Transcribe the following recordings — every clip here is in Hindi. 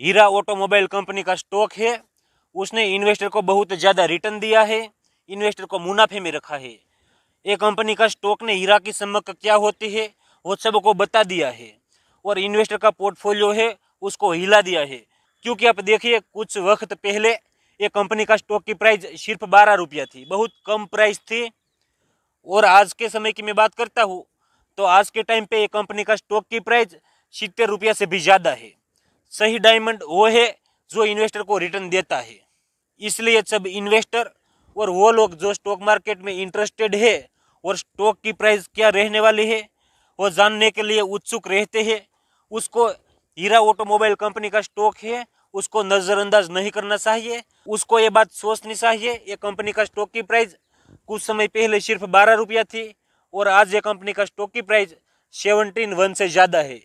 हीरा ऑटोमोबाइल कंपनी का स्टॉक है, उसने इन्वेस्टर को बहुत ज़्यादा रिटर्न दिया है, इन्वेस्टर को मुनाफे में रखा है। ये कंपनी का स्टॉक ने हीरा की चमक क्या होती है वो सबको बता दिया है और इन्वेस्टर का पोर्टफोलियो है उसको हिला दिया है। क्योंकि आप देखिए कुछ वक्त पहले ये कंपनी का स्टॉक की प्राइस सिर्फ 12 रुपया थी, बहुत कम प्राइस थी। और आज के समय की मैं बात करता हूँ तो आज के टाइम पे ये कंपनी का स्टॉक की प्राइस 70 रुपया से भी ज़्यादा है। सही डायमंड वो है जो इन्वेस्टर को रिटर्न देता है। इसलिए सब इन्वेस्टर और वो लोग जो स्टॉक मार्केट में इंटरेस्टेड है और स्टॉक की प्राइस क्या रहने वाली है वो जानने के लिए उत्सुक रहते हैं, उसको हीरा ऑटोमोबाइल कंपनी का स्टॉक है उसको नज़रअंदाज नहीं करना चाहिए। उसको ये बात सोचनी चाहिए ये कंपनी का स्टॉक की प्राइस कुछ समय पहले सिर्फ 12 रुपया थी और आज ये कंपनी का स्टॉक की प्राइस 17 से ज़्यादा है।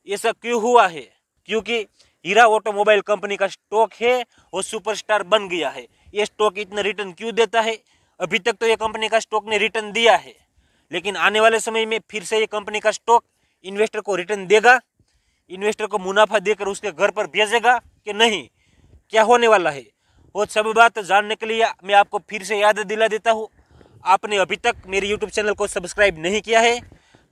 ऐसा क्यों हुआ है? क्योंकि हीरा ऑटोमोबाइल कंपनी का स्टॉक है वो सुपरस्टार बन गया है। ये स्टॉक इतना रिटर्न क्यों देता है? अभी तक तो ये कंपनी का स्टॉक ने रिटर्न दिया है, लेकिन आने वाले समय में फिर से ये कंपनी का स्टॉक इन्वेस्टर को रिटर्न देगा, इन्वेस्टर को मुनाफा देकर उसके घर पर भेजेगा कि नहीं, क्या होने वाला है वो सब बात जानने के लिए मैं आपको फिर से याद दिला देता हूँ। आपने अभी तक मेरे यूट्यूब चैनल को सब्सक्राइब नहीं किया है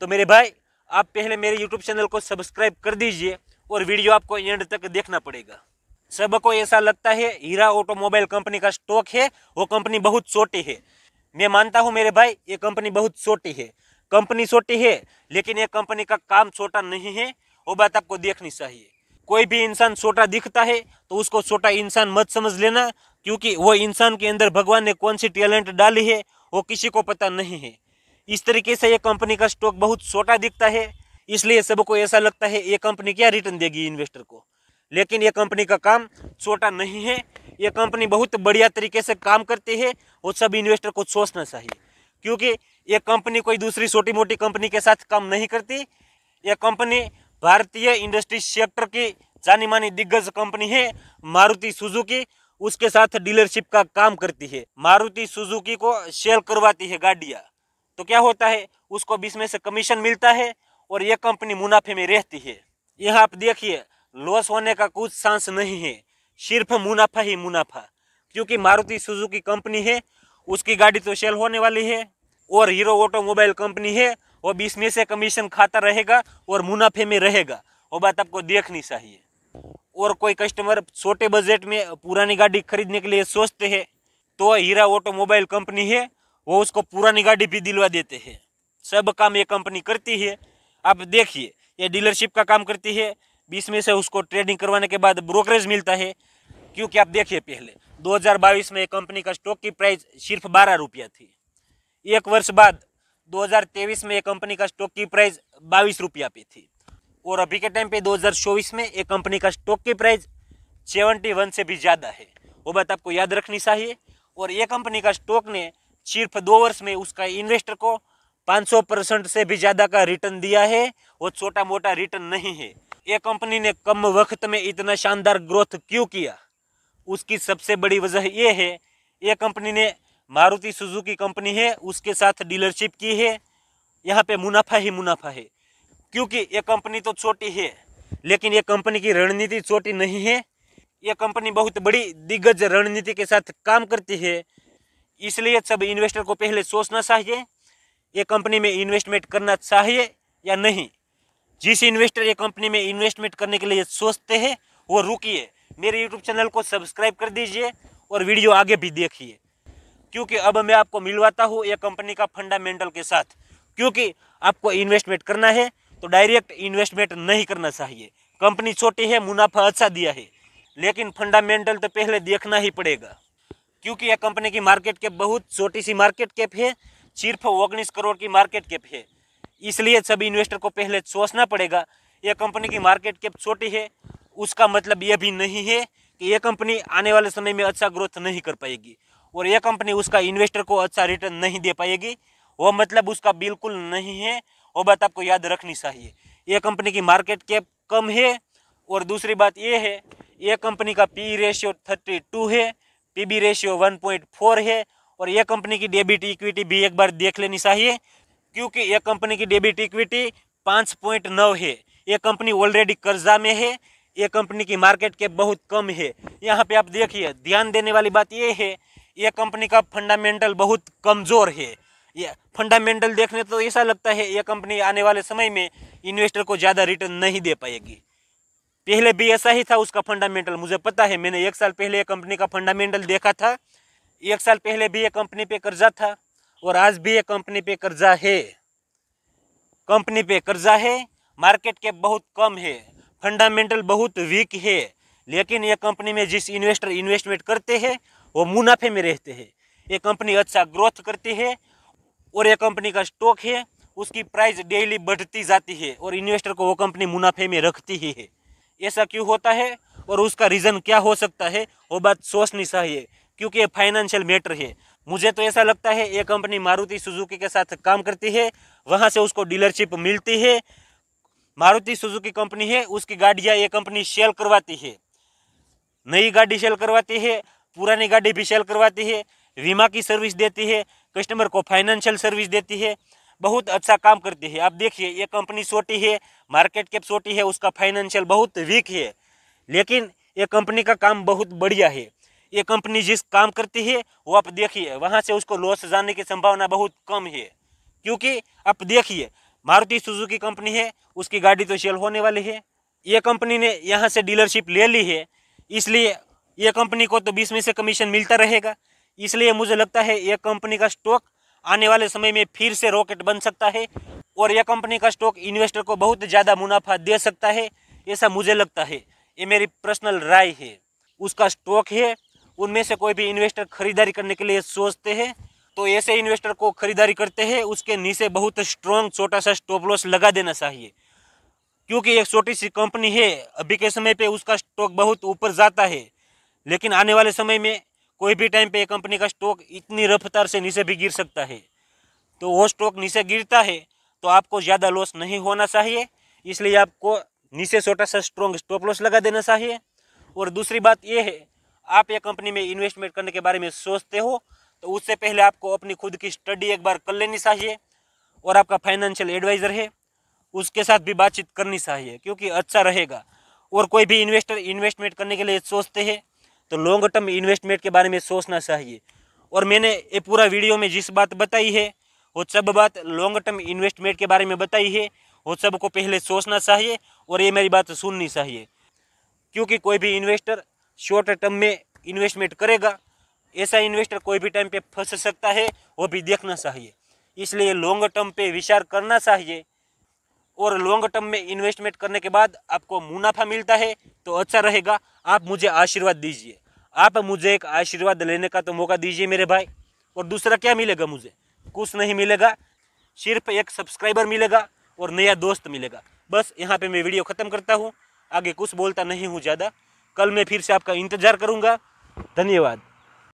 तो मेरे भाई आप पहले मेरे यूट्यूब चैनल को सब्सक्राइब कर दीजिए और वीडियो आपको एंड तक देखना पड़ेगा। सबको ऐसा लगता है हीरा ऑटोमोबाइल कंपनी का स्टॉक है वो कंपनी बहुत छोटी है। मैं मानता हूँ मेरे भाई ये कंपनी बहुत छोटी है, कंपनी छोटी है लेकिन ये कंपनी का काम छोटा नहीं है, वो बात आपको देखनी चाहिए। कोई भी इंसान छोटा दिखता है तो उसको छोटा इंसान मत समझ लेना, क्योंकि वो इंसान के अंदर भगवान ने कौन सी टैलेंट डाली है वो किसी को पता नहीं है। इस तरीके से ये कंपनी का स्टॉक बहुत छोटा दिखता है, इसलिए सबको ऐसा लगता है ये कंपनी क्या रिटर्न देगी इन्वेस्टर को, लेकिन ये कंपनी का काम छोटा नहीं है। ये कंपनी बहुत बढ़िया तरीके से काम करती है, वो सब इन्वेस्टर को सोचना चाहिए। क्योंकि ये कंपनी कोई दूसरी छोटी मोटी कंपनी के साथ काम नहीं करती। ये कंपनी भारतीय इंडस्ट्री सेक्टर की जानी मानी दिग्गज कंपनी है मारुति सुजुकी, उसके साथ डीलरशिप का काम करती है। मारुति सुजुकी को सेल करवाती है गाड़ियाँ, तो क्या होता है उसको 20 में से कमीशन मिलता है और यह कंपनी मुनाफे में रहती है। यहाँ आप देखिए लॉस होने का कुछ चांस नहीं है, सिर्फ मुनाफा ही मुनाफा। क्योंकि मारुति सुजुकी कंपनी है उसकी गाड़ी तो सेल होने वाली है और हीरो ऑटोमोबाइल कंपनी है वो 20 में से कमीशन खाता रहेगा और मुनाफे में रहेगा, वो बात आपको देखनी चाहिए। और कोई कस्टमर छोटे बजट में पुरानी गाड़ी खरीदने के लिए सोचते हैं तो हीरा ऑटोमोबाइल कंपनी है वो उसको पुरानी गाड़ी भी दिलवा देते हैं। सब काम ये कंपनी करती है। आप देखिए ये डीलरशिप का काम करती है, 20 में से उसको ट्रेडिंग करवाने के बाद ब्रोकरेज मिलता है। क्योंकि आप देखिए पहले 2022 में कंपनी का स्टॉक की प्राइस सिर्फ 12 रुपया थी। एक वर्ष बाद 2023 में कंपनी का स्टॉक की प्राइस 22 रुपया पे थी और अभी के टाइम पे 2024 में एक कंपनी का स्टॉक की प्राइस 71 से भी ज़्यादा है, वो बात आपको याद रखनी चाहिए। और ये कंपनी का स्टॉक ने सिर्फ 2 वर्ष में उसका इन्वेस्टर को 500% से भी ज़्यादा का रिटर्न दिया है, वो छोटा मोटा रिटर्न नहीं है। ये कंपनी ने कम वक्त में इतना शानदार ग्रोथ क्यों किया? उसकी सबसे बड़ी वजह ये है ये कंपनी ने मारुति सुजुकी कंपनी है उसके साथ डीलरशिप की है, यहाँ पे मुनाफा ही मुनाफा है। क्योंकि ये कंपनी तो छोटी है लेकिन ये कंपनी की रणनीति छोटी नहीं है, ये कंपनी बहुत बड़ी दिग्गज रणनीति के साथ काम करती है। इसलिए सब इन्वेस्टर को पहले सोचना चाहिए ये कंपनी में इन्वेस्टमेंट करना चाहिए या नहीं। जिस इन्वेस्टर ये कंपनी में इन्वेस्टमेंट करने के लिए सोचते हैं वो रुकिए, मेरे यूट्यूब चैनल को सब्सक्राइब कर दीजिए और वीडियो आगे भी देखिए। क्योंकि अब मैं आपको मिलवाता हूँ ये कंपनी का फंडामेंटल के साथ। क्योंकि आपको इन्वेस्टमेंट करना है तो डायरेक्ट इन्वेस्टमेंट नहीं करना चाहिए। कंपनी छोटी है, मुनाफा अच्छा दिया है, लेकिन फंडामेंटल तो पहले देखना ही पड़ेगा। क्योंकि यह कंपनी की मार्केट कैप बहुत छोटी सी मार्केट कैप है, सिर्फ 19 करोड़ की मार्केट कैप है। इसलिए सभी इन्वेस्टर को पहले सोचना पड़ेगा यह कंपनी की मार्केट कैप छोटी है उसका मतलब यह भी नहीं है कि यह कंपनी आने वाले समय में अच्छा ग्रोथ नहीं कर पाएगी और यह कंपनी उसका इन्वेस्टर को अच्छा रिटर्न नहीं दे पाएगी, वो मतलब उसका बिल्कुल नहीं है। वो बात आपको याद रखनी चाहिए। यह कंपनी की मार्केट कैप कम है और दूसरी बात यह है यह कंपनी का पी रेशियो 32 है, पीबी रेशियो 1.4 है और यह कंपनी की डेबिट इक्विटी भी एक बार देख लेनी चाहिए। क्योंकि यह कंपनी की डेबिट इक्विटी 5.9 है। यह कंपनी ऑलरेडी कर्जा में है, ये कंपनी की मार्केट कैप बहुत कम है। यहाँ पे आप देखिए, ध्यान देने वाली बात ये है, ये कंपनी का फंडामेंटल बहुत कमज़ोर है। ये फंडामेंटल देखने तो ऐसा लगता है ये कंपनी आने वाले समय में इन्वेस्टर को ज़्यादा रिटर्न नहीं दे पाएगी। पहले भी ऐसा ही था उसका फंडामेंटल, मुझे पता है। मैंने 1 साल पहले ये कंपनी का फंडामेंटल देखा था। 1 साल पहले भी ये कंपनी पे कर्जा था और आज भी ये कंपनी पे कर्जा है। कंपनी पे कर्जा है, मार्केट कैप बहुत कम है, फंडामेंटल बहुत वीक है, लेकिन ये कंपनी में जिस इन्वेस्टर इन्वेस्टमेंट करते हैं वो मुनाफे में रहते हैं। ये कंपनी अच्छा ग्रोथ करती है और ये कंपनी का स्टॉक है, उसकी प्राइस डेली बढ़ती जाती है और इन्वेस्टर को वो कंपनी मुनाफे में रखती ही है। ऐसा क्यों होता है और उसका रीज़न क्या हो सकता है, वो बात सोचनी चाहिए, क्योंकि ये फाइनेंशियल मैटर है। मुझे तो ऐसा लगता है ये कंपनी मारुति सुजुकी के साथ काम करती है, वहाँ से उसको डीलरशिप मिलती है। मारुति सुजुकी कंपनी है, उसकी गाड़ियाँ ये कंपनी सेल करवाती है, नई गाड़ी सेल करवाती है, पुरानी गाड़ी भी सेल करवाती है, बीमा की सर्विस देती है, कस्टमर को फाइनेंशियल सर्विस देती है, बहुत अच्छा काम करती है। आप देखिए, ये कंपनी छोटी है, मार्केट कैप छोटी है, उसका फाइनेंशियल बहुत वीक है, लेकिन ये कंपनी का काम बहुत बढ़िया है। ये कंपनी जिस काम करती है वो आप देखिए, वहाँ से उसको लॉस जाने की संभावना बहुत कम है, क्योंकि आप देखिए मारुति सुजुकी कंपनी है, उसकी गाड़ी तो सेल होने वाली है। ये कंपनी ने यहाँ से डीलरशिप ले ली है, इसलिए ये कंपनी को तो 20 में से कमीशन मिलता रहेगा। इसलिए मुझे लगता है ये कंपनी का स्टॉक आने वाले समय में फिर से रॉकेट बन सकता है और यह कंपनी का स्टॉक इन्वेस्टर को बहुत ज़्यादा मुनाफा दे सकता है, ऐसा मुझे लगता है। ये मेरी पर्सनल राय है। उसका स्टॉक है, उनमें से कोई भी इन्वेस्टर खरीदारी करने के लिए सोचते हैं तो ऐसे इन्वेस्टर को खरीदारी करते हैं उसके नीचे बहुत स्ट्रॉन्ग छोटा सा स्टॉप लॉस लगा देना चाहिए, क्योंकि एक छोटी सी कंपनी है। अभी के समय पे उसका स्टॉक बहुत ऊपर जाता है, लेकिन आने वाले समय में कोई भी टाइम पे कंपनी का स्टॉक इतनी रफ्तार से नीचे भी गिर सकता है। तो वो स्टॉक नीचे गिरता है तो आपको ज़्यादा लॉस नहीं होना चाहिए, इसलिए आपको नीचे छोटा सा स्ट्रॉन्ग स्टॉप लॉस लगा देना चाहिए। और दूसरी बात यह है, आप एक कंपनी में इन्वेस्टमेंट करने के बारे में सोचते हो तो उससे पहले आपको अपनी खुद की स्टडी एक बार कर लेनी चाहिए और आपका फाइनेंशियल एडवाइज़र है उसके साथ भी बातचीत करनी चाहिए, क्योंकि अच्छा रहेगा। और कोई भी इन्वेस्टर इन्वेस्टमेंट करने के लिए सोचते हैं तो लॉन्ग टर्म इन्वेस्टमेंट के बारे में सोचना चाहिए। और मैंने ये पूरा वीडियो में जिस बात बताई है वो सब बात लॉन्ग टर्म इन्वेस्टमेंट के बारे में बताई है, वो सबको पहले सोचना चाहिए और ये मेरी बात सुननी चाहिए, क्योंकि कोई भी इन्वेस्टर शॉर्ट टर्म में इन्वेस्टमेंट करेगा, ऐसा इन्वेस्टर कोई भी टाइम पे फंस सकता है, वो भी देखना चाहिए। इसलिए लॉन्ग टर्म पे विचार करना चाहिए और लॉन्ग टर्म में इन्वेस्टमेंट करने के बाद आपको मुनाफा मिलता है तो अच्छा रहेगा। आप मुझे आशीर्वाद दीजिए, आप मुझे एक आशीर्वाद लेने का तो मौका दीजिए मेरे भाई। और दूसरा क्या मिलेगा मुझे? कुछ नहीं मिलेगा, सिर्फ एक सब्सक्राइबर मिलेगा और नया दोस्त मिलेगा। बस यहाँ पे मैं वीडियो ख़त्म करता हूँ, आगे कुछ बोलता नहीं हूँ ज़्यादा। कल मैं फिर से आपका इंतज़ार करूँगा। धन्यवाद।